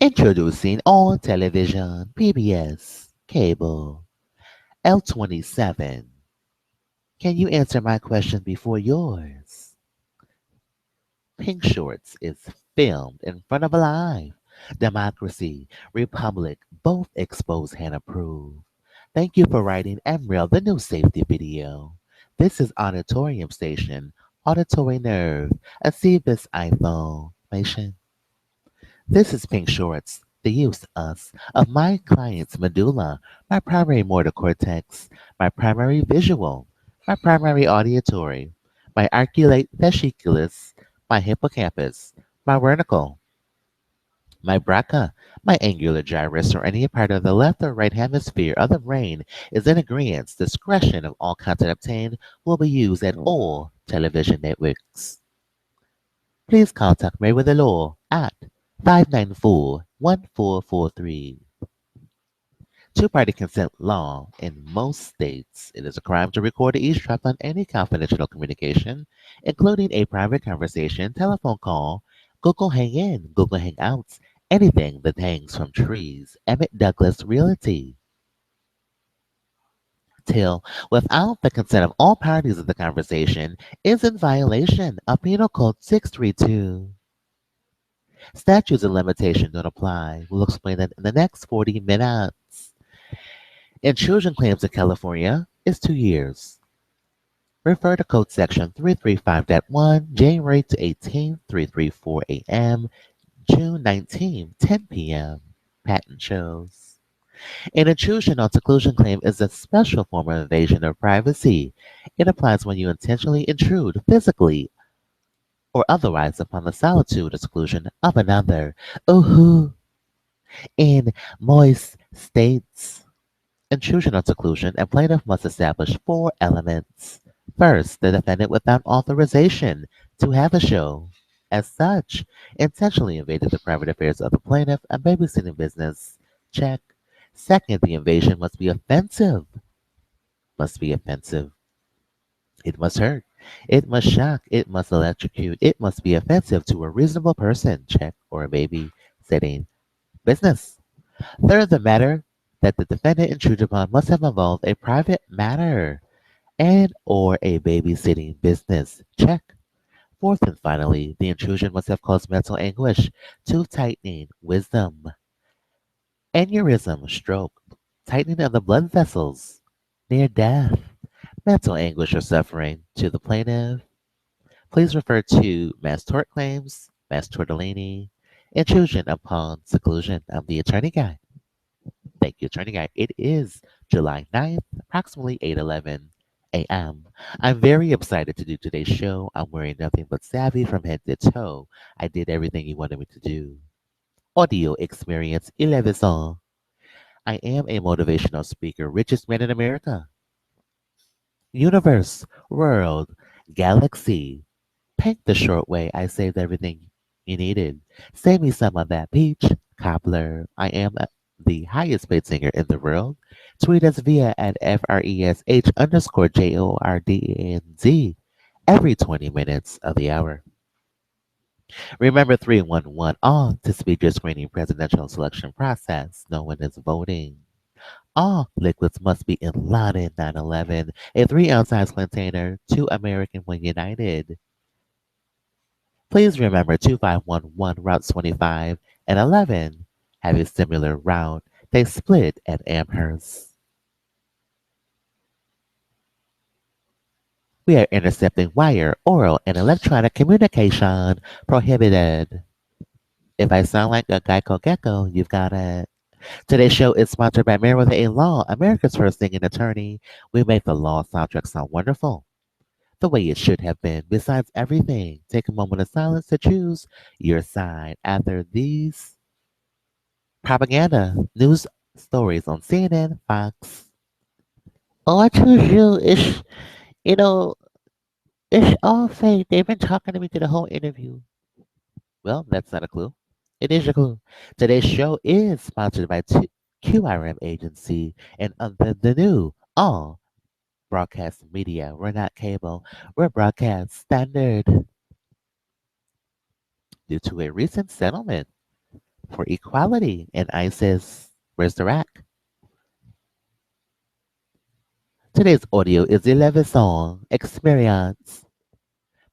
Introducing on television, PBS, cable, L27. Can you answer my question before yours? Pink Shorts is filmed in front of a live democracy, republic, both exposed and approved. Thank you for writing Emerald, the new safety video. This is Auditorium Station, Auditory Nerve, a CBIS iPhone. Patient. This is Pink Shorts, the use us of my client's medulla, my primary motor cortex, my primary visual, my primary auditory, my articulate fasciculus, my hippocampus, my vertical, my bracha, my angular gyrus, or any part of the left or right hemisphere of the brain is in agreement. Discretion of all content obtained will be used at all television networks. Please contact MerriweatherA.Law at 594-1443. Two-party consent law. In most states, it is a crime to record or eavesdrop on any confidential communication, including a private conversation, telephone call, Google Hang-In, Google Hangouts, anything that hangs from trees. Emmett Douglas Realty. Till, without the consent of all parties of the conversation, is in violation of Penal Code 632. Statutes of limitation don't apply. We'll explain that in the next 40 minutes. Intrusion claims in California is 2 years. Refer to Code Section 335.1, January to 18, 334 a.m., June 19, 10 p.m. Patent shows. An intrusion or seclusion claim is a special form of invasion of privacy. It applies when you intentionally intrude physically or otherwise upon the solitude or seclusion of another. Ooh, in moist states, intrusion or seclusion, a plaintiff must establish 4 elements. First, the defendant without authorization to have a show. As such, intentionally invaded the private affairs of the plaintiff and babysitting business. Check. Second, the invasion must be offensive. Must be offensive. It must hurt. It must shock. It must electrocute. It must be offensive to a reasonable person. Check. Or a babysitting business. Third, the matter that the defendant intruded upon must have involved a private matter and or a babysitting business. Check. Fourth and finally, the intrusion must have caused mental anguish, tooth tightening, wisdom, aneurysm, stroke, tightening of the blood vessels, near death, mental anguish or suffering to the plaintiff. Please refer to Mass Tort Claims, Mass Tortellini, Intrusion upon Seclusion. I'm the attorney guy. Thank you, attorney guy. It is July 9th, approximately 8:11 a.m. I'm very excited to do today's show. I'm wearing nothing but savvy from head to toe. I did everything you wanted me to do. Audio experience 11 song. I am a motivational speaker, richest man in America. Universe, world, galaxy. Paint the short way. I saved everything you needed. Save me some of that peach cobbler. I am the highest paid singer in the world. Tweet us via at FRESH_JORDANZ every 20 minutes of the hour. Remember 311 on to speed your screening presidential selection process. No one is voting. All liquids must be in London 911, a 3-ounce size container, 2 American when united. Please remember 2511 routes 25 and 11 have a similar route. They split at Amherst. We are intercepting wire, oral, and electronic communication prohibited. If I sound like a Geico Gecko, you've got it. Today's show is sponsored by MerriweatherA.Law, America's first singing attorney. We make the law soundtrack sound wonderful, the way it should have been. Besides everything, take a moment of silence to choose your side after these propaganda news stories on CNN, Fox. Oh, I choose you. You know, it's all fake. They've been talking to me through the whole interview. Well, that's not a clue. It is a clue. Today's show is sponsored by QRM Agency and the new all broadcast media. We're not cable. We're broadcast standard. Due to a recent settlement for equality. And I says, where's the rack? Today's audio is 11 song experience.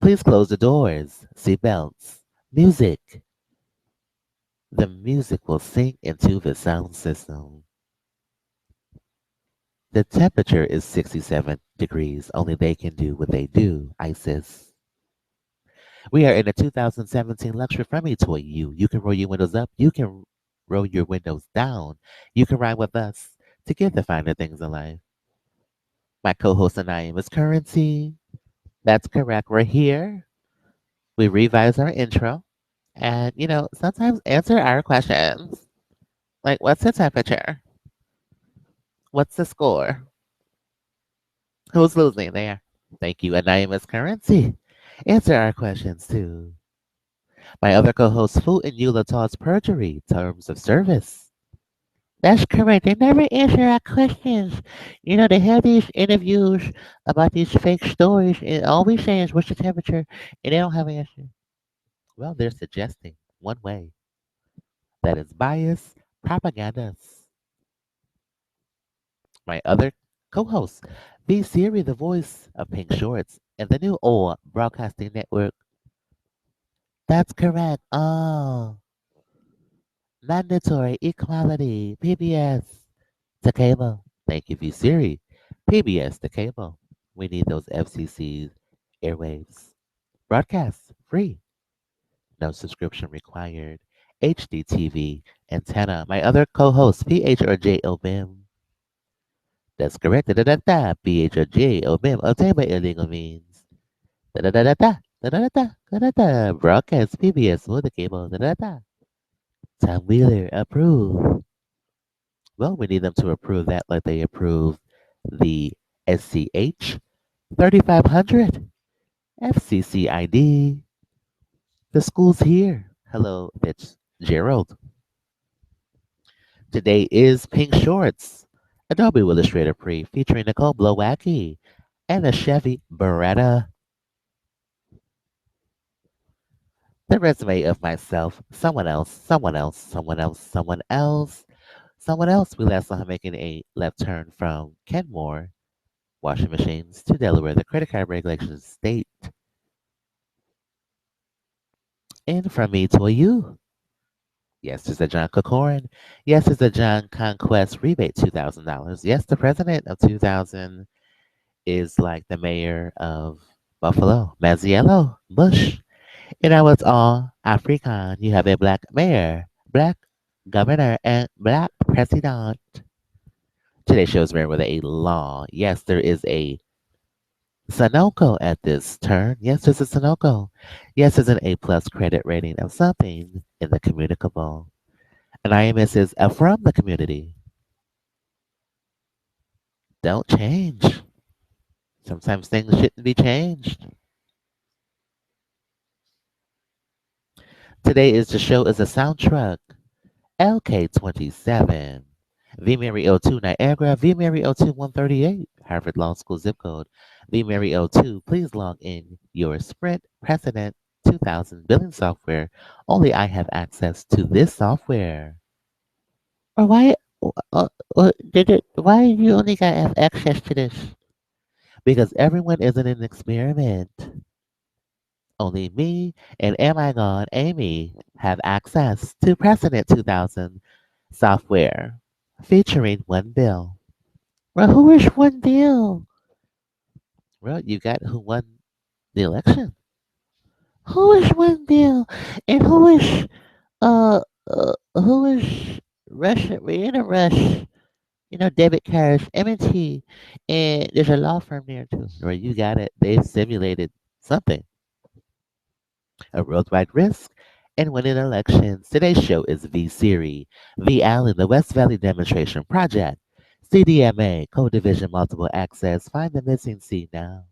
Please close the doors, seatbelts, music. The music will sink into the sound system. The temperature is 67 degrees. Only they can do what they do, ISIS. We are in a 2017 luxury friendly toy you. You can roll your windows up. You can roll your windows down. You can ride with us to get the finer things in life. My co-host and I is Currency. That's correct. We're here. We revise our intro and, sometimes answer our questions. Like, what's the temperature? What's the score? Who's losing there? Thank you. Anonymous Currency. Answer our questions too. My other co-host, Fu and Eula Toss Perjury, Terms of Service. That's correct. They never answer our questions. They have these interviews about these fake stories, and all we say is, what's the temperature? And they don't have an answer. Well, they're suggesting one way. That is bias propaganda. My other co-host, V Siri, the voice of Pink Shorts, and the new OL Broadcasting Network. That's correct. Oh, mandatory equality. PBS to cable. Thank you, V Siri. PBS to cable. We need those FCC's airwaves. Broadcast free. No subscription required. HD TV antenna. My other co-host, PH or JOBIM. That's correct. Da da da da. PH or JOBIM. Obtained by illegal means. Da da da da da. Da da da da. Da da da. Broadcast PBS with the cable. Da da da. Tom Wheeler approve. Well, we need them to approve that like they approved the SCH 3500 FCC ID. The school's here. Hello, Fitzgerald. Today is Pink Shorts, Adobe Willustrator Pre featuring Nicole Blowacki and a Chevy Beretta. The resume of myself, someone else, someone else, someone else, someone else, someone else. We last saw him making a left turn from Kenmore washing machines to Delaware. The credit card regulations state. And from me to you. Yes, it's a John Corcoran. Yes, it's a John Conquest rebate, $2,000. Yes, the president of 2000 is like the mayor of Buffalo, Mazziello Bush. It's all African. You have a black mayor, black governor, and black president. Today's show is MerriweatherA.Law. Yes, there is a Sunoco at this turn. Yes, there's a Sunoco. Yes, there's an A plus credit rating of something in the communicable. And IMS is from the community. Don't change. Sometimes things shouldn't be changed. Today is the show is a Soundtruck. LK27. V Mary 02 Niagara. V Mary 02 138. Harvard Law School zip code. V Mary 02. Please log in your Sprint Precedent 2000 billing software. Only I have access to this software. Or why? Why you only got have access to this? Because everyone is in an experiment. Only me and Am I Gone Amy have access to Precedent 2000 software featuring one bill. Well, who is one bill? Well, you got who won the election. Who is one bill? And who is Russia? We're in a rush. Debit cards, M&T, and there's a law firm there too. Where you got it. They've simulated something. A worldwide risk and winning elections. Today's show is V Siri, V Allen, the West Valley Demonstration Project, CDMA, Code Division Multiple Access. Find the missing C now.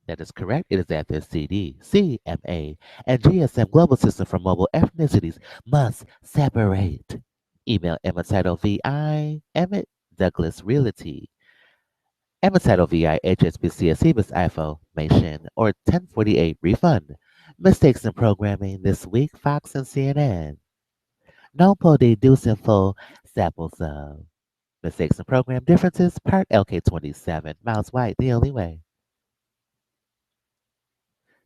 That is correct. It is at the CD, CMA, and GSM Global System for Mobile Ethnicities must separate. Email Emma Title VI, Emmett Douglas Realty. Emma Title VI, HSBC, Acebus IFO, Mation, or 1048 refund. Mistakes in programming this week, Fox and CNN. No pull deduce info samples of. Mistakes in program differences, part LK27. Miles White, the only way.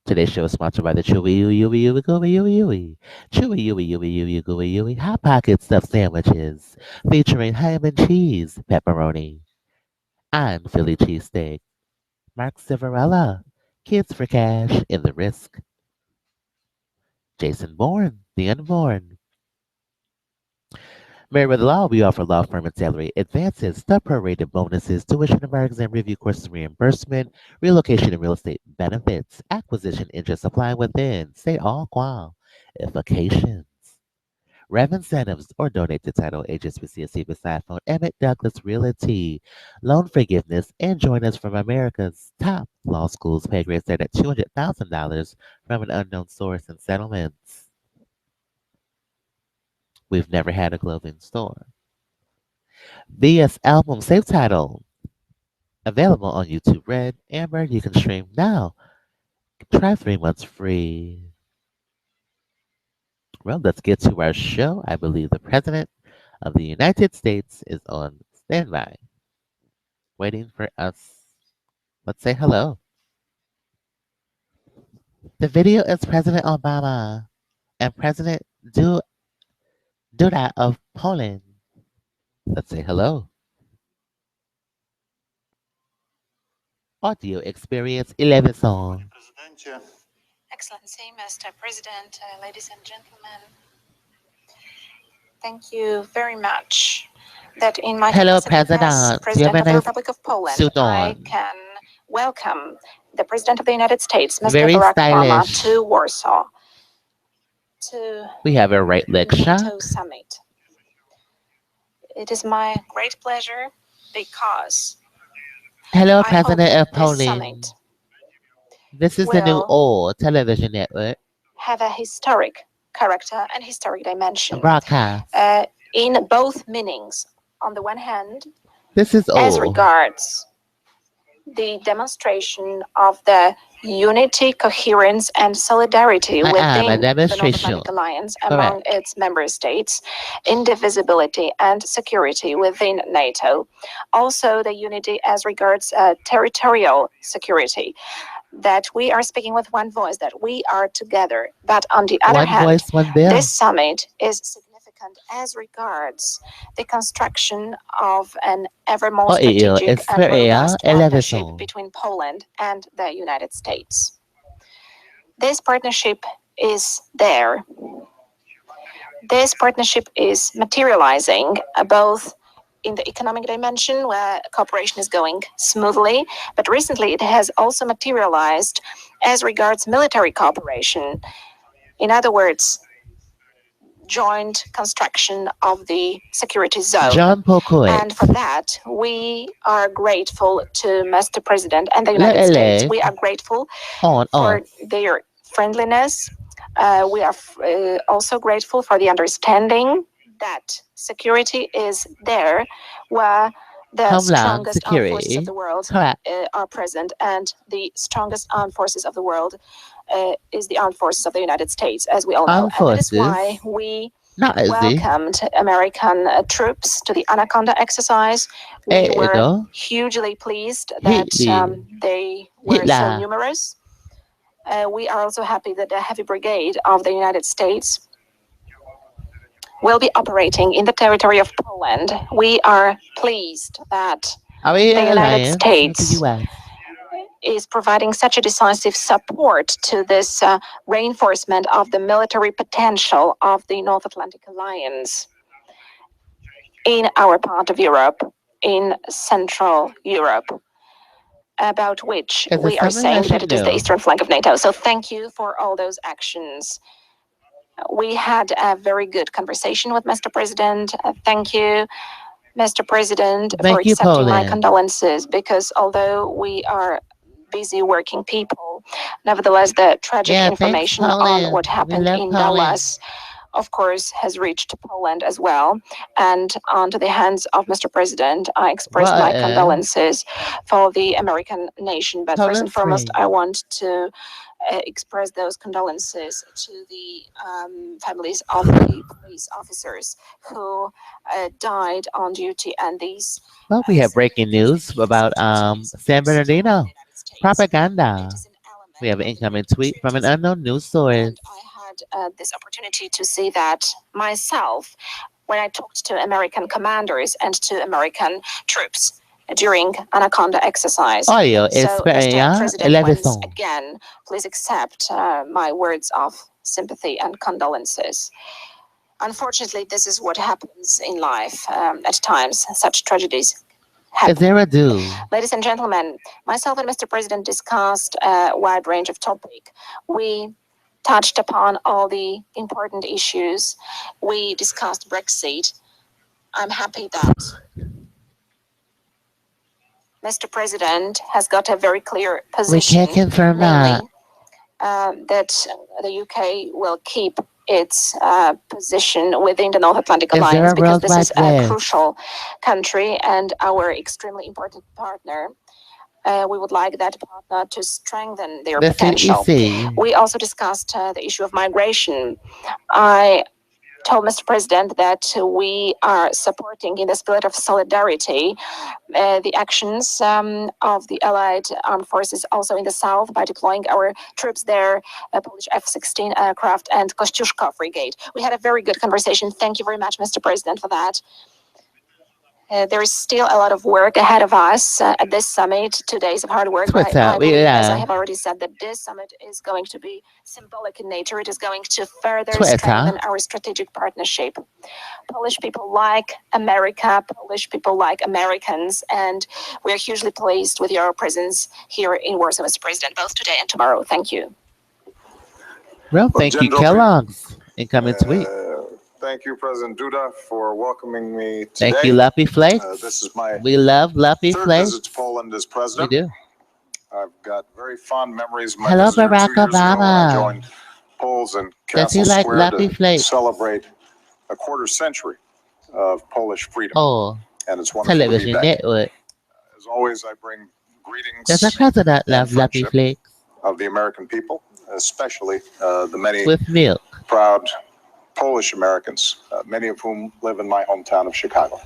Today's show is sponsored by the Chewy Yui Yui Gooey Yui Yui. Chewy Yui Yui Yui Gooey Yui Hot Pocket Stuffed Sandwiches featuring ham and cheese, pepperoni. I'm Philly Cheesesteak. Mark Civarella. Kids for Cash in the Risk. Jason Bourne, the Unborn. MerriweatherA.Law, we offer law firm and salary advances, the prorated bonuses, tuition and bar exam review courses reimbursement, relocation and real estate benefits, acquisition interest applying within, say all qualifications. Rev incentives or donate to title agents with CSC beside phone Emmett Douglas Realty. Loan forgiveness and join us from America's top law schools. Pay grades start at $200,000 from an unknown source and settlements. We've never had a clothing store. VS album save title. Available on YouTube Red. Amber, you can stream now. Try 3 months free. Well, let's get to our show. I believe the President of the United States is on standby, waiting for us. Let's say hello. The video is President Obama and President Duda of Poland. Let's say hello. Audio Experience 11 song. Excellency, Mr. President, ladies and gentlemen, thank you very much that in my Hello, capacity as President. Do you have President a of the nice Republic of Poland, suit I on? can welcome the President of the United States, Mr. Very Barack Obama, stylish. to Warsaw, to We have a right leg NATO shot. summit. It is my great pleasure because Hello, I hope President of this Poland. summit This is the new will old television network have a historic character and historic dimension broadcast. in both meanings. On the one hand, This is as old. regards the demonstration of the unity, coherence, and solidarity A within the North demonstration. Atlantic Alliance among Correct. its member states, indivisibility and security within NATO. Also, the unity as regards territorial security, that we are speaking with one voice, that we are together. But on the other One hand, voice, one bill. this summit is significant as regards the construction of an ever more strategic and robust partnership between Poland and the United States. This partnership is there. This partnership is materializing both in the economic dimension, where cooperation is going smoothly, but recently it has also materialized as regards military cooperation. In other words, joint construction of the security zone. John Pocoit. And for that, we are grateful to Mr. President and the United States. We are grateful for their friendliness. We are also grateful for the understanding that security is there where the strongest armed forces of the world are present, and the strongest armed forces of the world is the armed forces of the United States, as we all know. And that is why we welcomed American troops to the Anaconda exercise. We were hugely pleased that they were so numerous. We are also happy that the Heavy Brigade of the United States will be operating in the territory of Poland. We are pleased that the United States is providing such a decisive support to this reinforcement of the military potential of the North Atlantic Alliance in our part of Europe, in Central Europe, about which we are saying that it is the eastern flank of NATO. So thank you for all those actions. We had a very good conversation with Mr. President. Thank you, Mr. President, for accepting my condolences, because although we are busy working people, nevertheless, the tragic information on what happened in Dallas, of course, has reached Poland as well. And onto the hands of Mr. President, I express my condolences for the American nation. But first and foremost, I want to express those condolences to the families of the police officers who died on duty, and these Well, we have breaking news about San Bernardino propaganda. it is an We have an element of incoming American tweet from an patriotism. unknown news source. And I had this opportunity to see that myself when I talked to American commanders and to American troops during Anaconda exercise. Audio So, Mr. experience President, once 11. again, please accept my words of sympathy and condolences. Unfortunately, this is what happens in life at times, such tragedies happen. Is there a do? Ladies and gentlemen, myself and Mr. President discussed a wide range of topics. We touched upon all the important issues. We discussed Brexit. I'm happy that Mr. President has got a very clear position. We can't confirm that. That the UK will keep its position within the North Atlantic Alliance because this is a crucial country and our extremely important partner. We would like that partner to strengthen their potential. We also discussed the issue of migration. I told Mr. President that we are supporting, in the spirit of solidarity, the actions of the Allied armed forces also in the south by deploying our troops there, Polish F-16 aircraft and Kościuszko Brigade. We had a very good conversation. Thank you very much, Mr. President, for that. There is still a lot of work ahead of us at this summit. 2 days of hard work. I believe, as I have already said, that this summit is going to be symbolic in nature. It is going to further strengthen our strategic partnership. Polish people like America, Polish people like Americans, and we are hugely pleased with your presence here in Warsaw, Mr. President, both today and tomorrow. Thank you. Well, thank you, Kellogg's. Incoming tweet. Thank you, President Duda, for welcoming me today. Thank you, Luppy Flakes. This is my we love Luppy third Flakes. visit to Poland as president. We do. I've got very fond memories. My Hello, visit Barack 2 years ago when I Obama. joined Poles in Does he Castle like Square Luppy to Flakes? celebrate a quarter century of Polish freedom. Oh, and it's wonderful to be television back. network. As always, I bring greetings Does the president love Luppy friendship Flakes? of the American people, especially the many With milk. proud Polish Americans, many of whom live in my hometown of Chicago.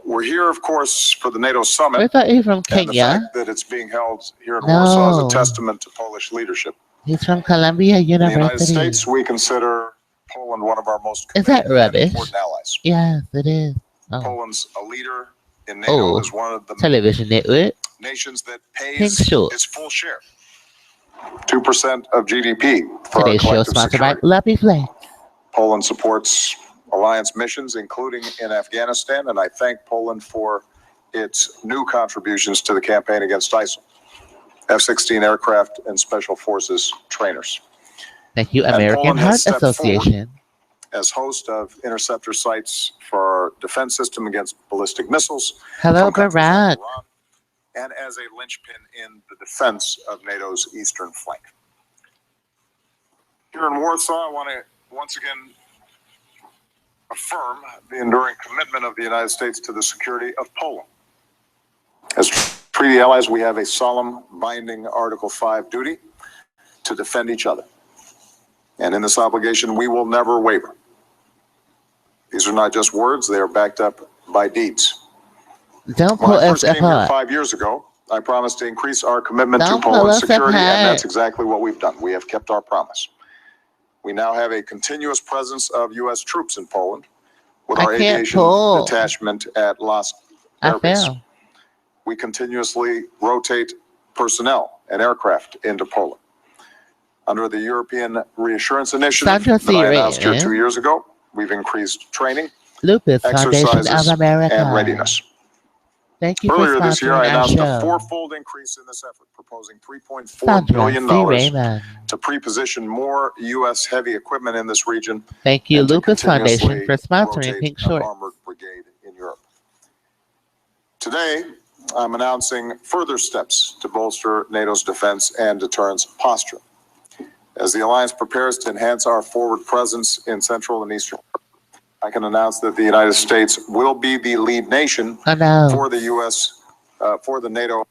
We're here, of course, for the NATO summit. I thought he was from And the Kenya. fact that it's being held here in Warsaw is a testament to Polish leadership. He's from Columbia In the United University. States, we consider Poland one of our most Is that committed and rubbish? important allies. Yes, it is. Oh, Poland's a leader in NATO, is one of the television network. nations that Pink pays Shorts. its full share, 2% of GDP for our Today's show collective sponsored by security. Luppy Flakes. Poland supports alliance missions, including in Afghanistan, and I thank Poland for its new contributions to the campaign against ISIL, F-16 aircraft and special forces trainers. Thank you, And American Poland has Heart stepped forward Association. as host of interceptor sites for our defense system against ballistic missiles Hello, from countries like Barack. Iran, and as a linchpin in the defense of NATO's eastern flank. Here in Warsaw, I want to once again affirm the enduring commitment of the United States to the security of Poland. As treaty allies, we have a solemn, binding Article 5 duty to defend each other. And in this obligation, we will never waver. These are not just words, they are backed up by deeds. Don't When pull I us first came here apart. 5 years ago, I promised to increase our commitment to Don't pull Poland's us security, and apart. that's exactly what we've done. We have kept our promise. We now have a continuous presence of U.S. troops in Poland with I our can't aviation pull. detachment at Last I Air Base. fell. We continuously rotate personnel and aircraft into Poland. Under the European Reassurance Initiative Sandra that I announced here Siri. 2 years ago, we've increased training, Lupus Foundation exercises, of America. and readiness. Thank you for Earlier this year, I sponsoring our announced a show. fourfold increase in this effort, proposing $3.4 Sandra billion C. Raymond. to pre-position more U.S. heavy equipment in this region. Thank you, and to Lupus Foundation, for continuously sponsoring rotate Pink an Shorts. armored brigade in Europe. Today, I'm announcing further steps to bolster NATO's defense and deterrence posture. As the alliance prepares to enhance our forward presence in Central and Eastern Europe, I can announce that the United States will be the lead nation Oh no. for the U.S. For the NATO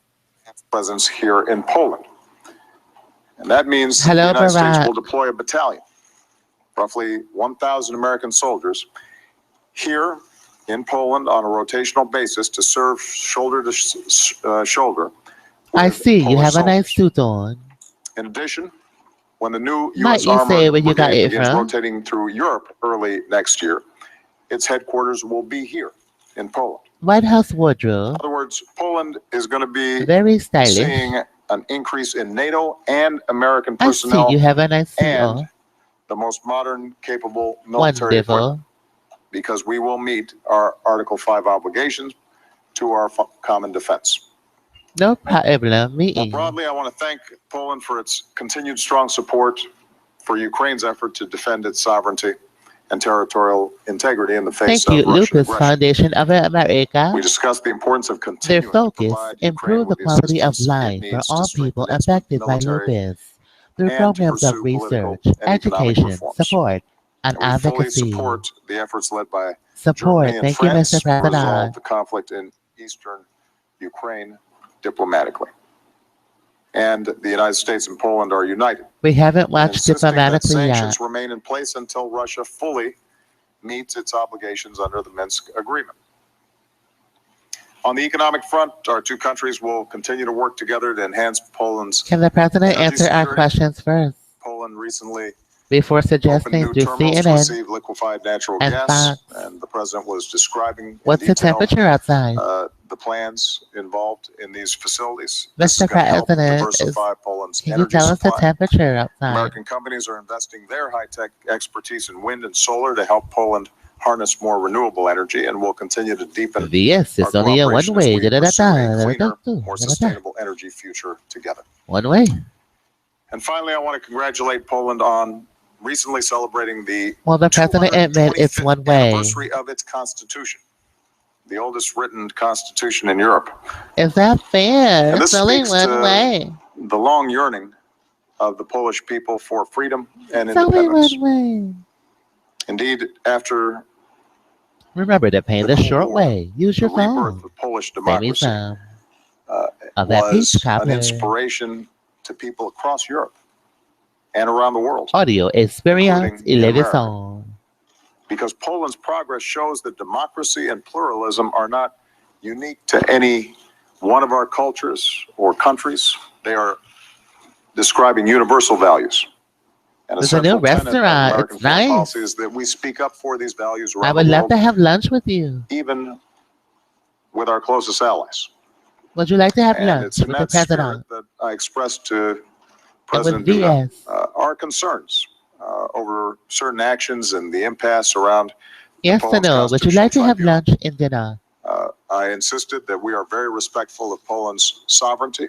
presence here in Poland. And that means the United States will deploy a battalion, roughly 1,000 American soldiers, here in Poland on a rotational basis to serve shoulder to shoulder. I see. You have a nice suit on. In addition, when the new U.S. Armored Brigade begins rotating through Europe early next year, its headquarters will be here in Poland. White House wardrobe. In other words, Poland is going to be very stylish. Seeing an increase in NATO and American personnel. I see. You have a nice suit and on. The most modern, capable military equipment, because we will meet our Article 5 obligations to our common defense. No problem. More broadly, I want to thank Poland for its continued strong support for Ukraine's effort to defend its sovereignty and territorial integrity in the face of Russian Lupus aggression. Foundation of America. We discussed the importance of continuing their focus improve the quality of life for all people affected by lupus through programs of research, education, support, and advocacy. We fully support the efforts led by Support. Germany and Thank you, France Mr. to resolve President. the conflict in eastern Ukraine diplomatically. And the United States and Poland are united. We haven't watched insisting diplomatically that yet. sanctions remain in place until Russia fully meets its obligations under the Minsk agreement. On the economic front, our two countries will continue to work together to enhance Poland's. Can the President energy answer our security. questions first Poland recently before suggesting opened new through terminals to CNN? receive liquefied natural and gas, Fox. and the President was describing What's in the detail, temperature outside? the plans involved in these facilities. Mr. This is gonna help President, diversify Poland's Can you energy tell us the supply. temperature outside? American companies are investing their high-tech expertise in wind and solar to help Poland harness more renewable energy, and will continue to deepen Yes, it's our only a one cooperation way. as we pursue a cleaner, more sustainable energy future together. One way. And finally, I want to congratulate Poland on recently celebrating the Well, the President admit it's 225th one way. anniversary of its constitution, the oldest written constitution in Europe. Is that fair? And this It's only speaks one to way. the long yearning of the Polish people for freedom and It's only independence. one way. Indeed, after Remember to pay the Cold short War, way. Use the your rebirth phone. of Polish Send me democracy some of that was peach an cobbler. inspiration to people across Europe and around the world. Audio experience including in America. 11 Because Poland's progress shows that democracy and pluralism are not unique to any one of our cultures or countries. They are describing universal values. And There's a new central tenet of restaurant. American It's foreign nice. policy is that we speak up for these values around I would the love world, to have lunch with you. even with our closest allies. Would you like to have And lunch it's in with the that spirit President that I expressed to and with President Duda VS? our concerns over certain actions and the impasse around Yes or Poland's no? Would you like to Constitutional have Tribunal. lunch and dinner? I insisted that we are very respectful of Poland's sovereignty,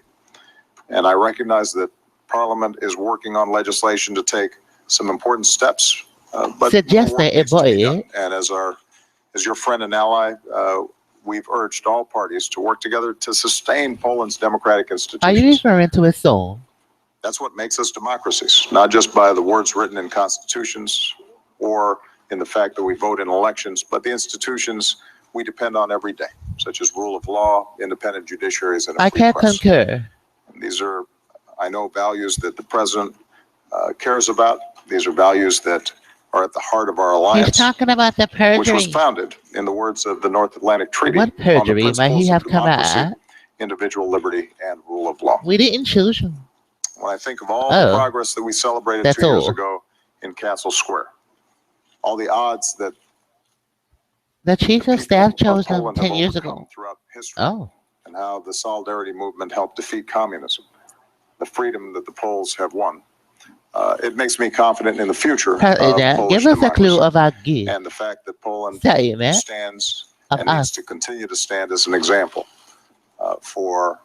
and I recognize that Parliament is working on legislation to take some important steps. But Suggest more that work it needs to be boy. done. And as your friend and ally, we've urged all parties to work together to sustain Poland's democratic Are you institutions. referring to a song? That's what makes us democracies, not just by the words written in constitutions or in the fact that we vote in elections, but the institutions we depend on every day, such as rule of law, independent judiciaries, and a I free can't press. concur. And these are, I know, values that the president cares about. These are values that are at the heart of our He's alliance, talking about the which was perjury. founded, in the words of the North Atlantic Treaty, What on the perjury might principles he of have come democracy, at? individual liberty, and rule of law. We didn't choose him. When I think of all the Oh, progress that we celebrated that's 2 years all. ago in Castle Square, all the odds that The chief the of staff people of chose him Poland have 10 years overcome ago. throughout history, Oh, and how the Solidarity movement helped defeat communism, the freedom that the Poles have won. It makes me confident in the future of President, Polish give us a clue democracy, of our gift and the fact that Poland statement stands of and needs us. to continue to stand as an example for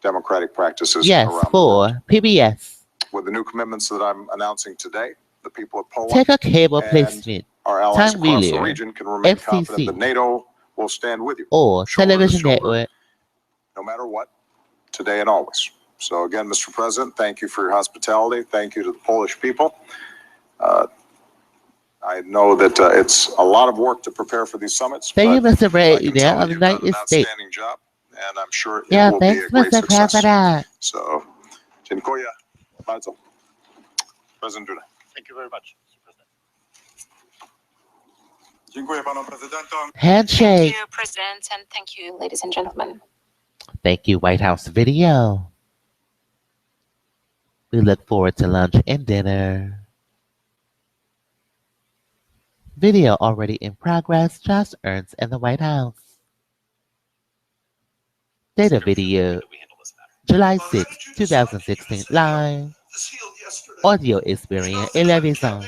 democratic practices Yes, around the world. for PBS. With the new commitments that I'm announcing today, the people of Poland Take a cable and placement our allies Time across the Relay, region can remain FCC. confident that NATO will stand with you, or shoulder to television shoulder, network. no matter what, today and always. So again, Mr. President, thank you for your hospitality. Thank you to the Polish people. I know that it's a lot of work to prepare for these summits, Thank you, but Mr. I Brady can tell of you've the done an United States. outstanding job, and I'm sure it Yeah, will be thanks, a great Mr. success. President. So, dziękuję bardzo. President Duda. Thank you very much, Mr. President. Dziękuję panom prezydentom. Handshake. Thank you, President, and thank you, ladies and gentlemen. Thank you, White House video. We look forward to lunch and dinner. Video already in progress. Josh Ernst and the White House. Data video. July 6, 2016. Live. Audio experience. Elevation.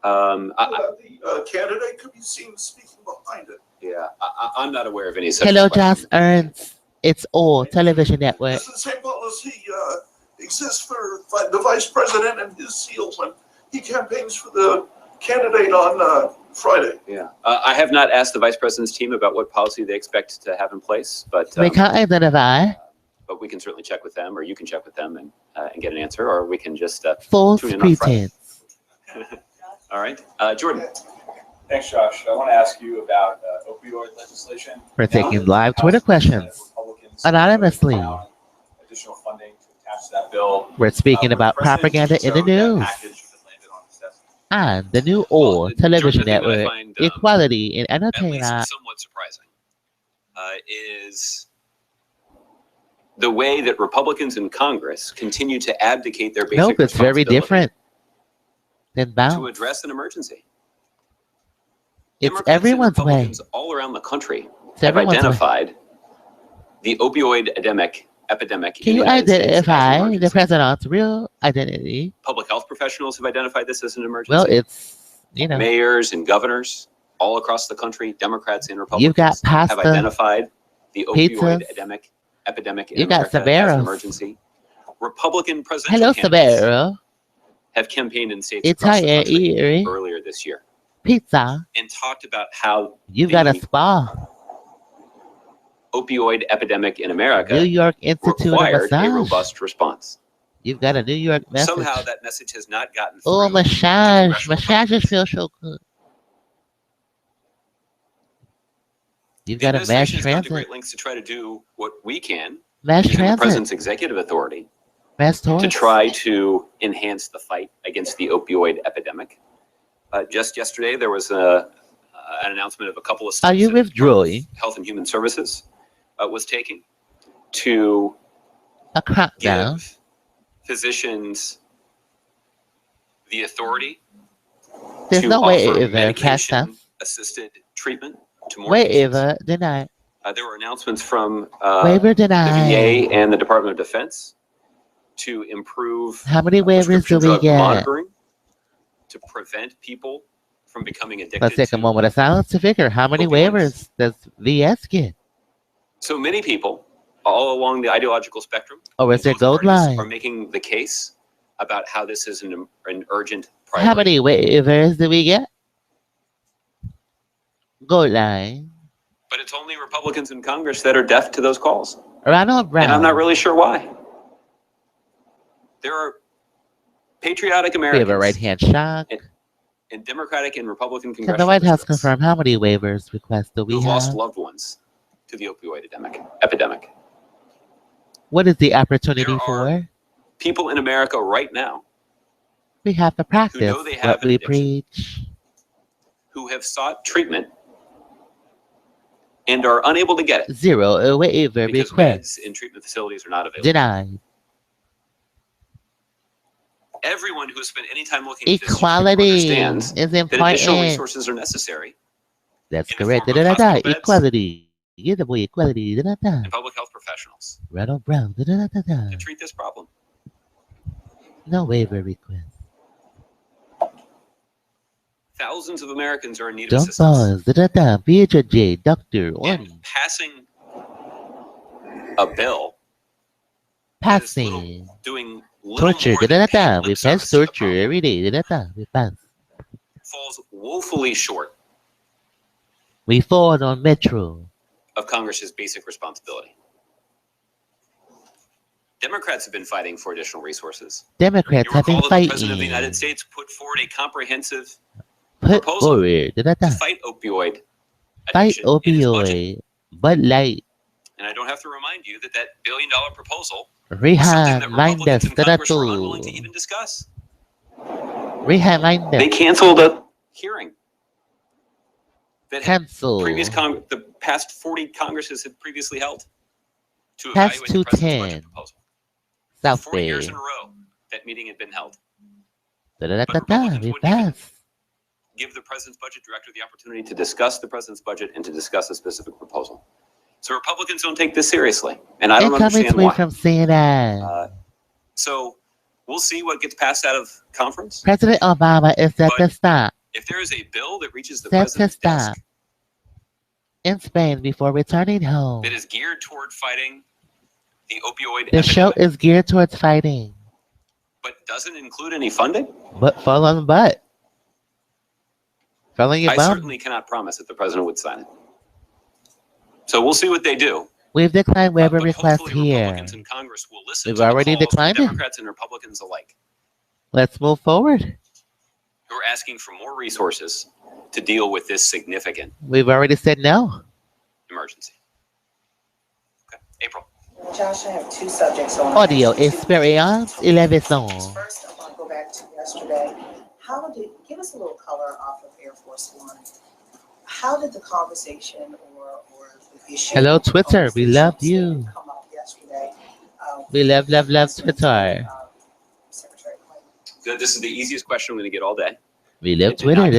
The candidate could be seen speaking behind it. Yeah, I'm not aware of any such. Hello, Josh Ernst. It's all television network. Does the same policy exist for the vice president and his seal when he campaigns for the candidate on Friday? Yeah, I have not asked the vice president's team about what policy they expect to have in place, but We can't identify. But we can certainly check with them, or you can check with them and get an answer, or we can just False tune in on Friday. pretense. All right, Jordan. Thanks, Josh. I want to ask you about opioid legislation. We're taking live Twitter questions anonymously. Additional funding to attach that bill. We're speaking about propaganda in the news. And the new all television network, equality in At least entertainment. somewhat surprising, is the way that Republicans in Congress continue to abdicate their basic Nope, it's very responsibility different than to bounce. address an emergency. It's Democrats and everyone's way. Republicans all around the country It's have everyone's way. identified the opioid epidemic Can in you the United States as an identify the emergency. president's real identity? Public health professionals have identified this as an emergency. Well, it's, you know, Mayors and governors all across the country, Democrats and Republicans, you've got have pasta, identified the opioid pizzas. epidemic in You got America as an Saberos. emergency. Republican presidential Hello, candidates Sabero. have campaigned in states across the Italian country eatery, earlier this year pizza. and talked about how You've got a the spa. opioid epidemic in America New York Institute of required a Massage. robust response. You've got a New York message. Somehow that message has not gotten through. Oh, to massage. congressional Massages feel so good. You've The got a mass administration has gone to transit. great lengths to try to do what we can Mass using the transit. president's executive authority Mass to tours. try to enhance the fight against the opioid epidemic. Just yesterday, there was an announcement of a couple of steps Are you that withdrawing Health and Human Services was taking to a crackdown? give physicians the authority There's to no way offer ever cast stuff. medication-assisted treatment to more Way patients. ever denied. There were announcements from Waiver the denied. VA and the Department of Defense to improve How many waivers prescription do we drug get? monitoring to prevent people from becoming addicted Let's take a to moment of silence to figure how many opioids. waivers does VS get? So many people all along the ideological spectrum Or is in it both gold parties line? are making the case about how this is an urgent How priority. many waivers do we get? Gold line. But it's only Republicans in Congress that are deaf to those calls. Ronald Brown. And I'm not really sure why. There are patriotic We have Americans a right hand shock. in Democratic and Republican Can the congressional White House districts confirm how many waivers requests do we who've lost have? loved ones to the opioid epidemic. What is the opportunity There are for? People in America right now We have to practice know they have what an we addiction. preach. who have sought treatment and are unable to get it Zero a waiver because request. beds in treatment facilities are not available. Denied. Everyone who has spent any time looking at this issue Equality understands is that additional important. resources are necessary That's in the correct. form of hospital beds. Equality. Get the boy equality. and public health professionals Ronald Brown. to treat this problem. No waiver request. Thousands of Americans are in need of Don't assistance. pause. BHJ. Doctor. Warning. And passing a bill that is Passing. doing little Torture. more than paying lip We service pass to the torture problem every day. We pass. falls woefully short We fall on Metro. of Congress's basic responsibility. Democrats have been fighting for additional resources. Democrats You have been recall that the President of the fighting. United States put forward a comprehensive Put proposal forward. to fight opioid Fight addiction in his budget. opioid. Bud Light. And I don't have to remind you that that billion-dollar proposal was something Rehab that Republicans in Congress were minded unwilling to even discuss. Rehab They minded canceled a hearing that cancel. the past 40 Congresses had previously held to Past evaluate the president's 210 budget proposal. South 40 years in Bay. a row, that meeting had been held. Da da da But da. Republicans We wouldn't even pass. give the president's budget director the opportunity to discuss the president's budget and to discuss a specific proposal. So Republicans don't take this seriously, and I don't Incoming understand tweet why. from CNN. So we'll see what gets passed out of conference. President Obama is set to But stop. if there is a bill that reaches the Set to president's stop desk in Spain before returning home. that is geared toward fighting the opioid The show epidemic, is geared towards fighting, but doesn't include any funding, but fall on the butt. Fall on your I bum. certainly cannot promise that the president would sign it. So we'll see what they do. We've declined waiver But requests hopefully here. Republicans in Congress will listen We've to the already calls declined from it. Democrats and Republicans alike, Let's move forward. who are asking for more resources to deal with this significant We've already said no. emergency. Okay, April. Josh, I have two subjects on Audio this. experience 11 song. First, I want to go back to yesterday. Give us a little color off of Air Force One. How did the conversation or the issue? Hello, Twitter. We love you. Come up yesterday. We love Twitter. Secretary Clinton. This is the easiest question I'm going to get all day. We love It did Twitter. not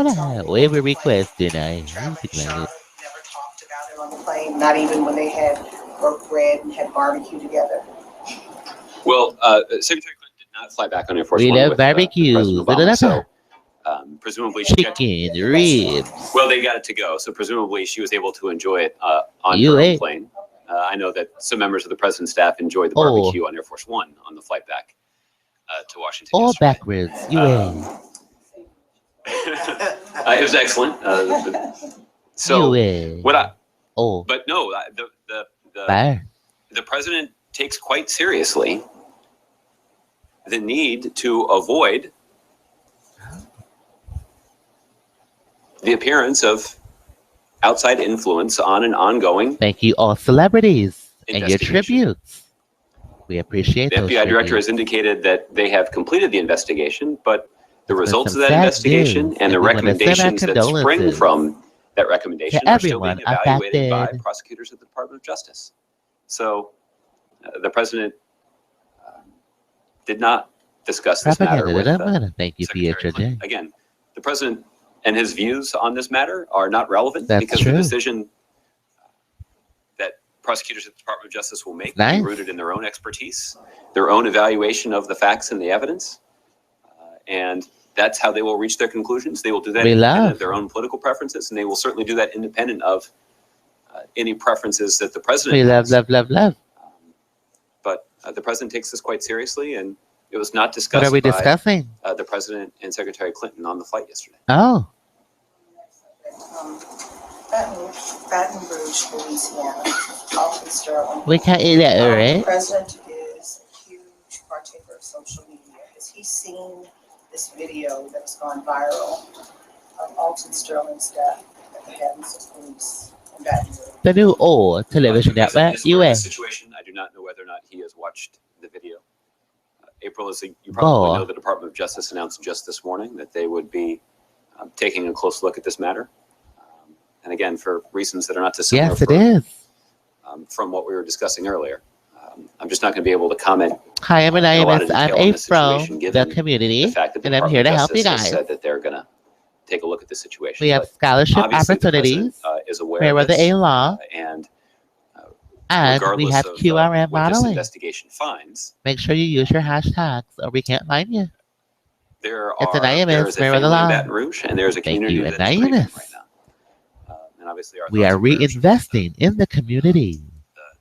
come Waiver request denied. Traveling Charlotte never talked about it on the plane, not even when they had broke bread and had barbecue together. Well, Secretary Clinton did not fly back on Air Force We One love with, barbecues. President Obama, so presumably she got, Chicken, ribs. well, they got it to go, so presumably she was able to enjoy it on You her own ate. plane. I know that some members of the president's staff enjoyed the Oh. barbecue on Air Force One on the flight back to Washington. All yesterday. backwards. You ate. It was excellent. So You ate. what I, Oh, but no, bye. the president takes quite seriously the need to avoid the appearance of outside influence on an ongoing. Thank you, all celebrities, and your Investigation. tributes. We appreciate The those FBI director tributes. has indicated that they have completed the investigation, but the There's results some of that sad investigation news, and the and we wanna send our recommendations that spring condolences from that recommendation to are still being everyone evaluated by affected. prosecutors at the Department of Justice. So the president did not discuss this matter with Propaganda. Thank you for your Secretary Clinton. tribute. Again, the president and his views on this matter are not relevant That's because true. the decision that prosecutors at the Department of Justice will make Nice. will be rooted in their own expertise, their own evaluation of the facts and the evidence, and that's how they will reach their conclusions. They will do that We independent love. of their own political preferences, and they will certainly do that independent of any preferences that the president We love, has. love. But the president takes this quite seriously, and it was not What discussed are we by discussing? the president and Secretary Clinton on the flight yesterday. Oh, Baton Rouge, Louisiana. Alton Sterling. we can't eat that, The right? president is a huge partaker of social media. Has he seen this video that has gone viral of Alton Sterling's death at the hands of police in Baton Rouge? The new old television Because network, of this UA. situation, I do not know whether or not he has watched the video. April, you probably Boy. know the Department of Justice announced just this morning that they would be taking a close look at this matter. And again, for reasons that are not dissimilar Yes, it is. From what we were discussing earlier. I'm just not going to be able to comment Hi, I'm in a lot Anonymous. of I'm detail on A this from situation, the given community, the fact that the and I'm here to Department of help you Justice has guys. said that they're going to take a look at the situation. We have But scholarship obviously the opportunities, president, is aware of this, MerriweatherA.Law, and and we regardless have of QRM what this modeling. investigation finds, Make sure you use your hashtags or we can't find you. there It's is Anonymous, a family in MerriweatherA.Law. Baton Rouge, and there's a Thank community you, that is grieving Anonymous. right now. And obviously our We thoughts are and prayers with reinvesting in the community.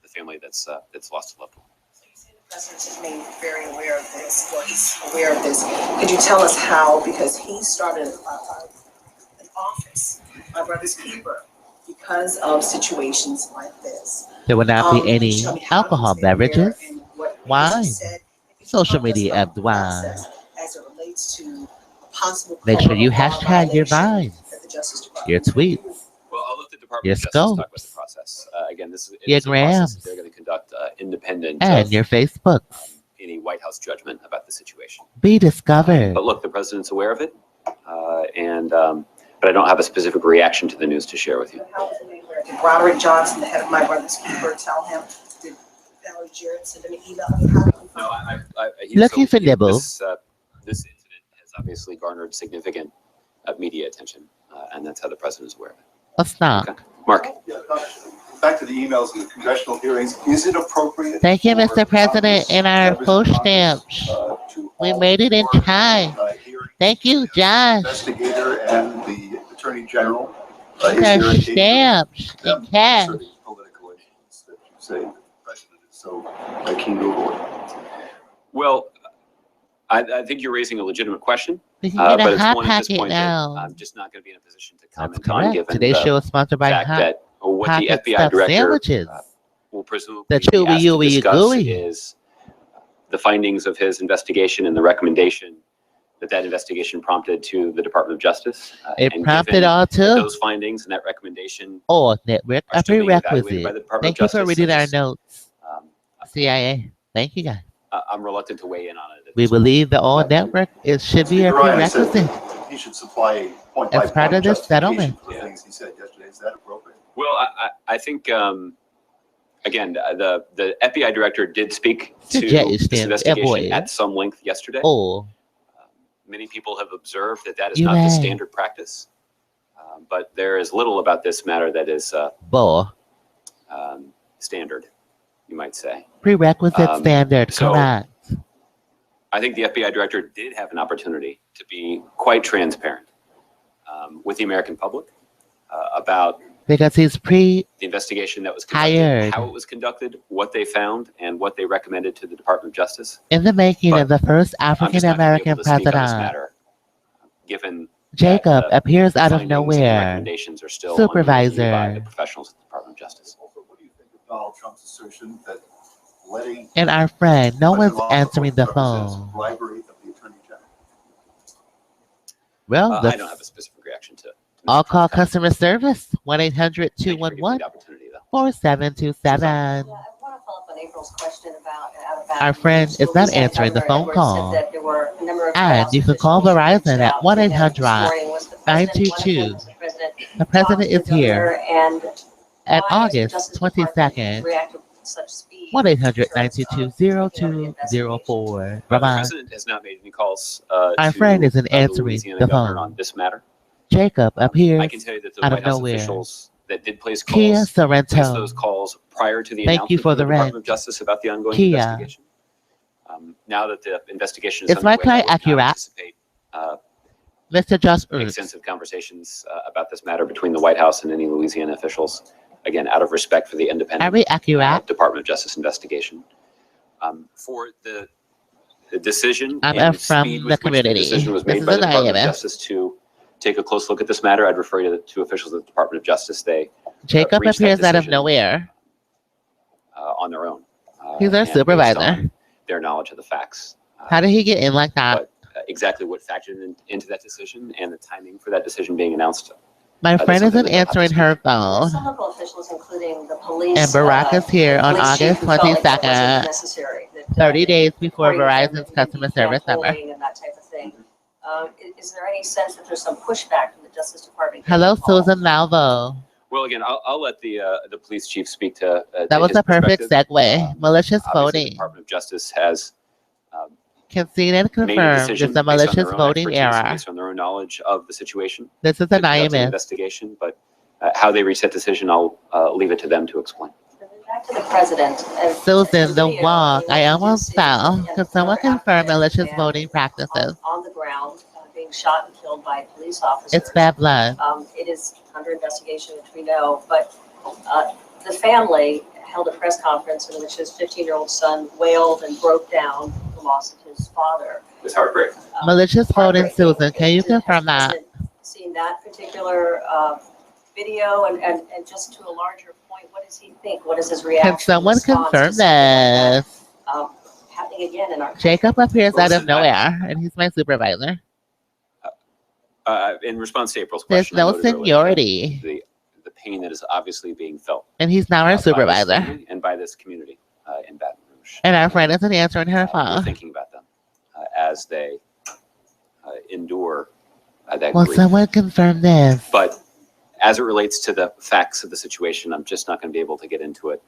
the family that's lost a loved one. So you say the president is made very aware of this, or he's aware of this. Could you tell us how? Because he started an office, my brother's keeper, because of situations like this. There will not be Could you any tell me how alcohol he's made aware beverages, and what he wine, said? If you social talk to us media about the wine. process as it relates to a possible Make sure you criminal law hashtag your violation vines, that the Justice Department your is reviewing. tweets. Well, I'll let the Department Department your of Justice talk about the scopes, process. Again, this is your a process that grams, they're going to conduct independent and of your Facebooks. any White House judgment about the situation. Be discovered. But look, the president's aware of it, but I don't have a specific reaction to the news to share with you. How was it made aware? Did Roderick Johnson, the head of My Brother's Keeper, tell him? Did Valerie Jarrett send him an email? I mean, how did you No, find Looking for nibbles. This incident has obviously garnered significant media attention, and that's how the president is aware of it. Let's not. Okay. Mark. Yeah, back to the emails and the congressional hearings, is it appropriate? Thank you, for Mr. President, Congress, and our members of post Congress, stamps. to We halt made it in or, time. hearings Thank you, of the Josh. Investigator and the Attorney General. Is These there are a danger stamps of and cash. inserting political issues that you say the president is so keen to avoid? Well, I think you're raising a legitimate question, We can but get a it's hot one at this packet point that now. I'm just not going to be in a position to That's comment on, correct. given Today's show the is sponsored by fact Hot that what the Pocket FBI Stuffed director Sandwiches. will presumably The be chewy asked to gooey discuss gooey. is the findings of his investigation and the recommendation that investigation prompted to the Department of Justice. It and prompted given all that too. those findings and that recommendation Or network are a still being evaluated by prerequisite. the Department Thank of you Justice. for reading I our just, notes, um, CIA. Thank you, guys. I'm reluctant to weigh in on it. At We this point. believe the all network should be a Speaker Ryan said prerequisite. he should supply a As point-by-point part of this justification settlement. for the things he said yesterday. Is that appropriate? Well, I think, again, the FBI director did speak to this investigation at some length yesterday. Oh, Many people have observed that is You not the may. standard practice, but there is little about this matter that is bull. standard, you might say. Prerequisite standard, so- correct. I think the FBI director did have an opportunity to be quite transparent with the American public about Because he's the investigation that was conducted, Hired. how it was conducted, what they found, and what they recommended to the Department of Justice. in the making But of the first I'm African just not going to be American able to speak on this president. matter, given Jacob that, appears the out of findings and nowhere. recommendations are still under review Supervisor. by the professionals at the Department of Justice. Also, what do you think of Donald Trump's assertion that letting And our friend, no one's President answering the represents phone. bribery of the Attorney General? Well, I don't have a specific reaction to Mr. I'll call Trump's comment. customer service, Thank you for giving me 1-800-211-4727. the opportunity, though. Yeah, I want to follow up on April's question about Our friend is not answering the phone call. That there were a number of And you can call Verizon at 1-800-922. The president is here at August 22nd. 1-800-922-0204. The Bye-bye. president has not made any calls. Our to, friend isn't the answering Louisiana the governor phone. on this matter. Jacob I appears can tell you that the out of White House nowhere. officials that did place Kia calls placed those Sorrento. calls prior to the Thank you announcement for from the the Department rent. of Justice about the ongoing Kia. investigation. Now that the investigation is Is my underway, client I would not accurate? anticipate Mr. Josh Ernst. extensive conversations about this matter between the White House and any Louisiana officials. Again, out of respect for the Are independent we accurate? Department of Justice investigation. For the decision I'm and from speed the with which community. the decision was This made is by the an Department of IMF. Justice to take a close look at this matter, I'd refer you to officials of the Department of Justice. They Jacob reached that appears out of decision, nowhere. on their own. He's our and based supervisor. on their knowledge of the facts. How did he get in like that? But exactly what factored into that decision and the timing for that decision being announced. My that's friend something isn't that they'll have to answering her Well, phone. some local officials, including the police. And Barack is here on police chief August who felt like that 22nd, wasn't necessary, that, 30 days before according to them, Verizon's that customer the service number. campaigning and that type of thing. Is there any sense that there's some pushback from the Justice Department? Hello, getting involved? Susan Malvo. Well, again, I'll let the police chief speak to That was his a perfect perspective. segue. Malicious Obviously, the voting. Department of Justice has Concede and made a confirm decision it's a based on malicious their own voting expertise, error. based on their own knowledge of the situation. This is to an conduct an IMF. investigation, but how they reach that decision, I'll leave it to them to explain. Back to the president. Susan, the walk. I almost fell. Can someone confirm malicious voting practices? On the ground, being shot and killed by police officers. It's bad blood. It is under investigation, which we know, but the family held a press conference in which his 15-year-old son wailed and broke down the loss of his father. It's heartbreaking. Malicious voting, Heartbreaking. Susan. Can you confirm Has that? the president seen that particular video and just to a larger point, what does he think? What is his reaction? Can someone response to confirm something like this? that, happening again in our Jacob appears out of Listen, nowhere, and he's my supervisor. In response to April's There's question, I no noted earlier that seniority. The pain that is obviously being felt. And he's now our by this supervisor. family and by this community in Baton Rouge. And our friend isn't answering her We're phone. thinking about them as they endure that Will grief. someone confirm this? But as it relates to the facts of the situation, I'm just not going to be able to get into it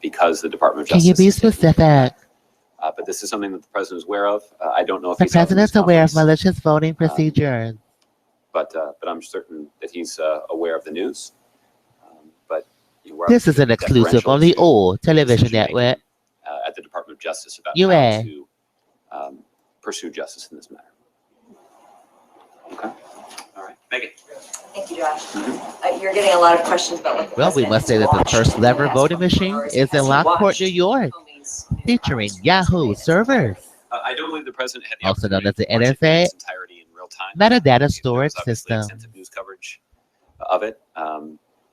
because the Department of Can Justice. you be is taking specific? but this is something that the president is aware of. I don't know if The he's held a news president's aware of conference, malicious voting procedures. but I'm certain that he's aware of the news. But we're This is an obviously exclusive on the deferential to old television decision-making, network. at the Department of Justice about UA. how to pursue justice in this matter. Okay. All right. Megan. Thank you, Josh. You're getting a lot of questions about what the Well, we president must say has that the watched first in the lever past voting 24 machine hours. is Has in he Lockport, watched New York, Comey's news featuring conference Yahoo yesterday? servers, I don't believe the president had the also known as the opportunity to watch it in NSA its entirety in real time. metadata There was storage obviously system. extensive news coverage of it.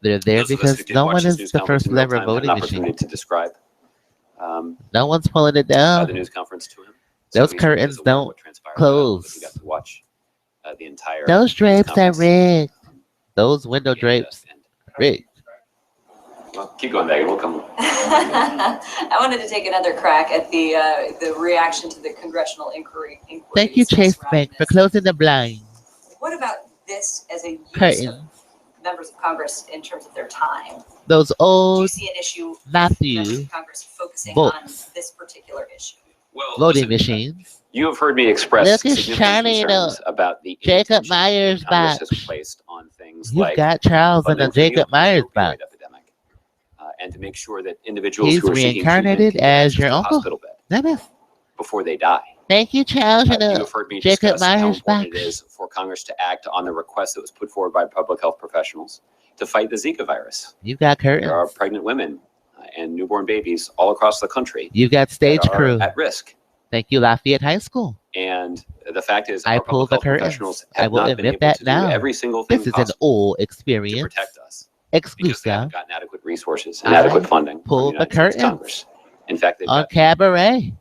They're there Those of us who because did no watch one this is news the conference first in real lever time had voting an machine. opportunity to describe No one's pulling it the down. news conference to him. Those he's curtains aware of don't what transpired. close. He got to watch the entire Those news drapes are conference. rigged. Those window And, drapes rigged. well, keep going, Megan. We'll come. I wanted to take another crack at the reaction to the congressional inquiry. Thank you, Chase Bank, for closing the blind What about this as a use of curtain. members of Congress in terms of their time? Those Do you old see an issue with members Matthew of Congress focusing on books this particular issue? Well, voting listen, machines. you have heard me express Look at significant Charlie in concerns a about the Jacob inattention Myers that Congress box. has placed on things You've like got Charles in a funding for the Jacob Myers opioid box. epidemic, and to make sure that individuals He's who are seeking treatment reincarnated can get as access your to a uncle. hospital bed That is. before they die. Thank you, Charles in You a have heard me Jacob discuss how Myers important box. it is for Congress to act on the request that was put forward by public health professionals to fight the Zika virus. You've got There are curtains. pregnant women and newborn babies all across the country You've got stage that are crew. at risk. Thank you, Lafayette High School. And the fact is, I our pulled public the health curtains. professionals I have will not been admit able that to now. do every single thing This is an possible old to experience. protect us because they Exclusive haven't gotten adequate resources and I adequate funding from the pulled the United States curtains Congress. In fact, they've on got Cabaret,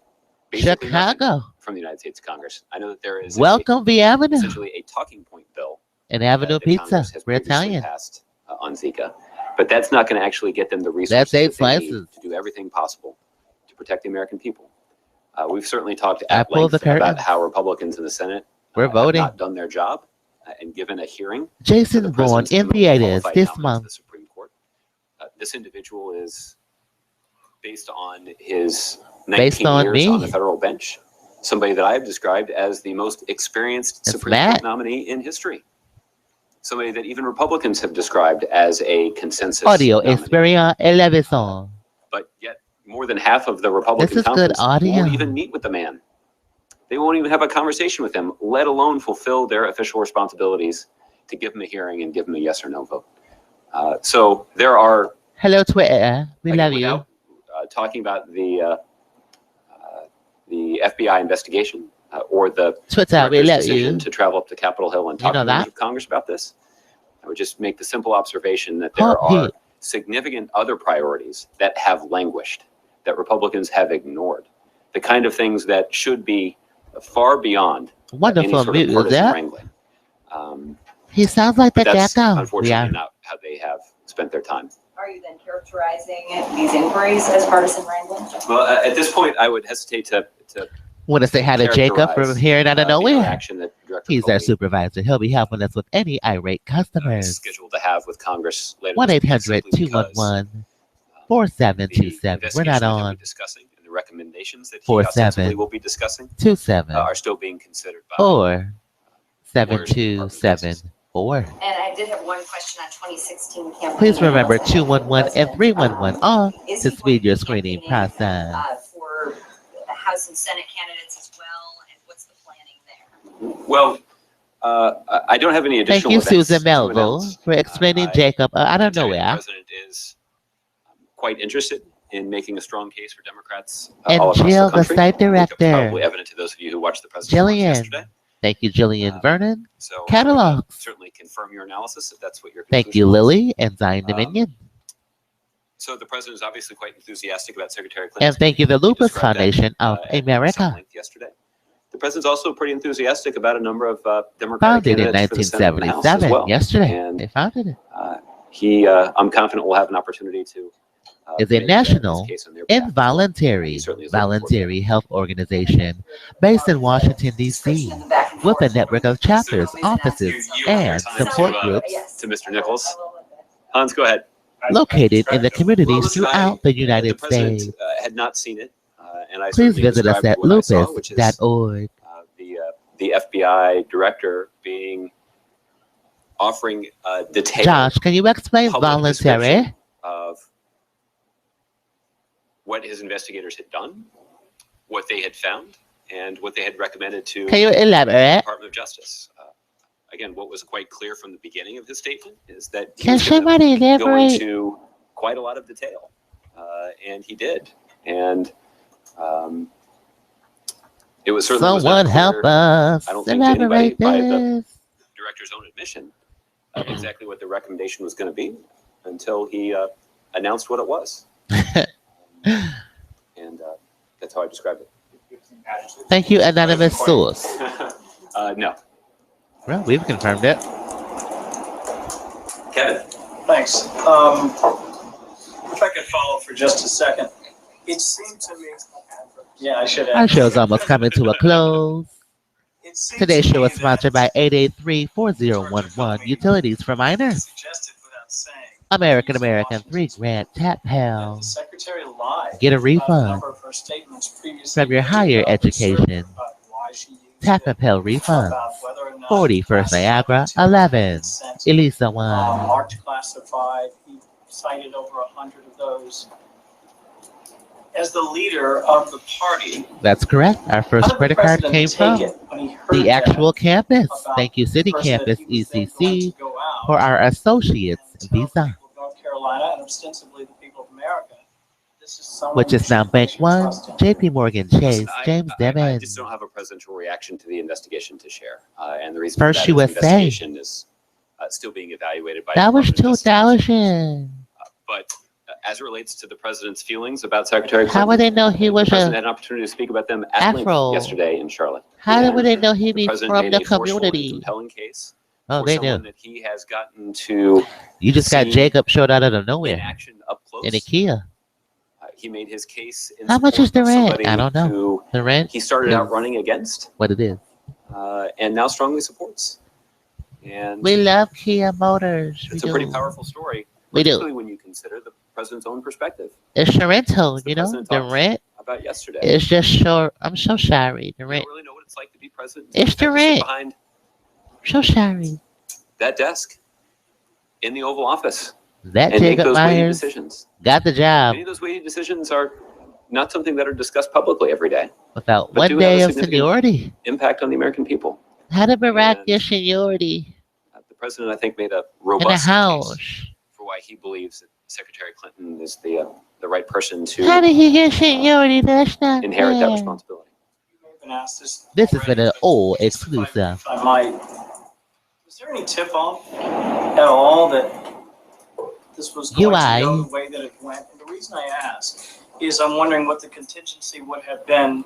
basically nothing Chicago. from the United States Congress. I know that there is Welcome, V Avenue essentially a talking point bill and Avenue that Pizza. Congress has We're previously Italian. passed on Zika, but that's not going to actually get them the resources That's 8 that they need slices. to do everything possible to protect the American people. We've certainly talked I at pulled the length about curtains. how Republicans in the Senate We're have voting. not done their job and given a hearing. Jason the Bourne, president's most MBA qualified this nominee to month. the Supreme Court. This individual is based on his 19 on years me. on the federal bench, somebody that I have described as the most experienced It's Supreme Matt. Court nominee in history. Somebody that even Republicans have described as a consensus Audio nominee. Experience Elevison. But yet more than half of the Republican This is good conference audio. won't even meet with the man. They won't even have a conversation with him, let alone fulfill their official responsibilities to give him a hearing and give him a yes or no vote. So there are, Hello, Twitter. We again, love you. without talking about the FBI investigation or the Twitter, we director's love decision you. to travel up to Capitol Hill and You talk know to members that? of Congress about this, I would just make the simple observation that there Hot are heat. significant other priorities that have languished, that Republicans have ignored, the kind of things that should be far beyond any Wonderful sort of mute is partisan that? wrangling. He sounds like the But that's gecko. unfortunately Yeah. not how they have spent their time. Are you then characterizing these inquiries as partisan wrangling? Well, at this point, I would hesitate to Want to say hi to Jacob from characterize, here out of the nowhere? interaction that Director He's our Comey, supervisor. He'll be helping us with any irate is customers. scheduled to have with Congress later. 1-800-211-4727. We're not on. That discussing and the recommendations that he 47. ostensibly will be discussing 27 are still being considered by or lawyers in the Department of Justice. 7274. And I did have one question on 2016 campaign. Please remember finance. 211 and 311 off Is to he speed going to your be screening campaigning, process. For the House and Senate candidates as well, and what's the planning there? Well, I don't have any Thank additional you, events Susan to Melville, announce. for explaining I Jacob. I don't tell know you the where. president is quite interested in making a strong case for Democrats And all across Jill, the the country. site I think it was director. probably evident to those of you who watched the president's launch Jillian. yesterday. Thank you, Jillian Vernon. So Catalogs. certainly confirm your analysis if that's what your Thank conclusion you, was. Lily and Zion Dominion. So the president is obviously quite enthusiastic about Secretary Clinton. And thank you, the Lupus described that, Foundation of at some America. length yesterday. The president's also pretty enthusiastic about a number of Democratic Founded in candidates for the Senate and the House as 1977. well. Yesterday, And they founded it. I'm confident we'll have an opportunity to. Is a national involuntary voluntary health organization based in Washington, D.C., with a network of chapters, offices, and support groups to Mr. Nichols. Hans, go ahead. Located in the communities throughout the United States. Had not seen it, and I please visit us at lupus.org. The FBI director offering details. Josh, can you explain voluntary? Of what his investigators had done, what they had found, and what they had recommended to can you elaborate? The Department of Justice. Again, what was quite clear from the beginning of his statement is that he was going to go into quite a lot of detail, and he did. And it was certainly someone help us. I don't think anybody, by the director's own admission, exactly what the recommendation was going to be until he announced what it was. And that's how I described it. Thank you, anonymous source. No. Well, we've confirmed it. Kevin. Thanks. If I could follow for just a second. It seemed to me. Yeah, I should have. Our show's almost coming to a close. Today's show is sponsored by 883-4011 Utilities for Minors. American 3 Grant Tap Pal. Get a refund from your higher education. Tap and Pal refund. 40 First Niagara 11. Elisa 1. March classified. He cited over 100 of those. As the leader of the party. That's correct. Our first credit card came from the actual campus. Thank you, City Campus ECC, for our associates visa, North Carolina and ostensibly the people of America. This is which is now Bank One, JP Morgan Chase, James Devon. I just don't have a presidential reaction to the investigation to share. And the reason First for that is the USA. investigation is still being evaluated by That was Department of Justice. 2000. But as it relates to the president's feelings about Secretary Clinton, How would they know he was the president a had an opportunity to speak about them at Afro? length yesterday in Charlotte. How would they know he'd be President from made the a forceful and community? compelling case Oh, for they someone knew. that he has gotten to You just got see Jacob showed out of in nowhere action up close. in IKEA. He made his case in How much support is the of rent? somebody I don't know. who The rent he started is out running against what it is. and now strongly supports. And We love Kia Motors. it's We a pretty do. powerful story, We do. particularly when you consider the president's own perspective. It's Sorrento, The you know. president The talked rent about yesterday. is just short. I'm so sorry. The You rent. don't really know what it's like to be president. It's the You have to sit rent. behind So sorry. that desk in the Oval Office That and make Jacob those weighty Myers decisions. got the job Many of those weighty decisions are not something that are discussed publicly every day. without But one do have a day of significant seniority. Impact on the American people. How did Barack And- get seniority The president, I think, made a in the robust house? case for why he believes that Secretary Clinton is the right person How to did he get seniority? That's not inherit that fair. responsibility. been asked this. This has already, been an but old if exclusive. I might. Was there any tip off at all that this was going to go the way that it went? And the reason I ask is I'm wondering what the contingency would have been,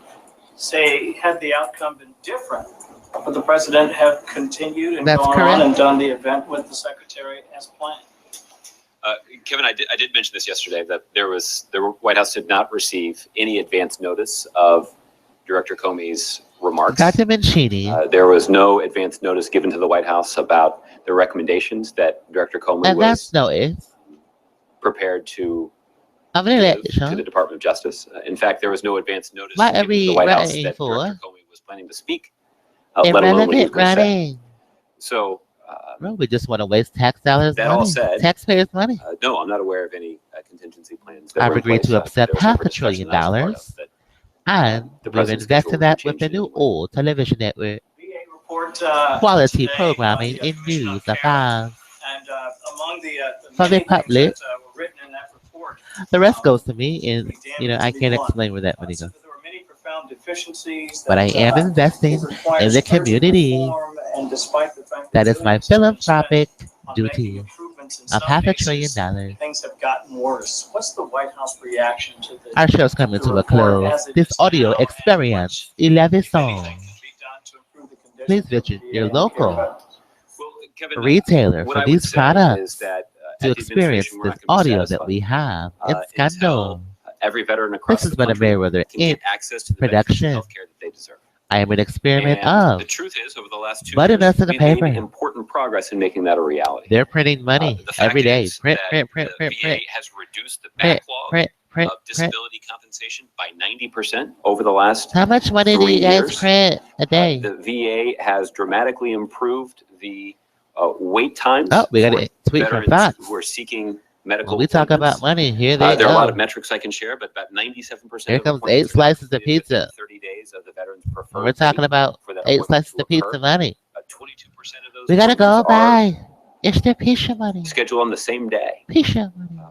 say, had the outcome been different. Would the president have continued and That's gone correct. on and done the event with the secretary as planned? Kevin, I did mention this yesterday that the White House did not receive any advance notice of Director Comey's remarks. Dr. Mancini, There was no advance notice given to the White House about the recommendations that Director Comey and was that's notice. prepared to I'm give gonna let to the Department of Justice. In fact, there was no advance notice What are given to the we White House running that for? Director Comey was planning to speak, let alone what he was irrelevant going to say. running. So, Bro, we just want to waste tax dollars That all money, said, taxpayers' money. no, I'm not aware of any contingency plans. That I've were in agreed place. to accept There was half never $1 trillion discussion that I was part of that and the we've president's invested schedule that would with the change new in any way. old television network. VA report, Quality today programming by the in Commission on news Care. affairs. And among the For the many things public. that were written in that report, The rest goes to me, and we I damned to can't be blunt. explain where that money So goes. that there were many profound deficiencies But I that, am investing it requires in the urgent community. reform, and despite the fact That is doing my so much philanthropic on duty making improvements in of some half $1 cases, trillion. things have gotten worse. What's the White House reaction to the Our show's coming to a report close. as it This is audio now, and experience, what, 11 if anything, songs. can be done to improve the conditions Please of visit the your VA and care local veterans? Well, Kevin, retailer what for I would these say products. is that to experience administration, we're this not gonna be audio that satisfied. we have. It's Until scandal. every veteran across This has the been a country Merriweather can get access to the veterans production. health care that they deserve. I am an experiment And the of truth is, over the last 2 button years, us in the we've made paper. important progress in making that a reality. They're printing money The fact every day. is Print, that print, print, the print, VA print, has reduced the print, backlog print, print, of print. disability compensation by 90% over the last How much money do 3 you guys years. print a day? The VA has dramatically improved the wait times Oh, we got for a tweet from veterans Fox. who are seeking medical When we talk appointments. about money, here they There are a lot go. of metrics I can share, but about 97% Here of comes appointments 8 slices of completed within pizza. 30 days of the veteran's When preferred we're talking date about for that 8 appointment slices to of pizza occur. money. 22% of those We gotta appointments go are buy. It's the pizza money. scheduled on the same day. Pizza money.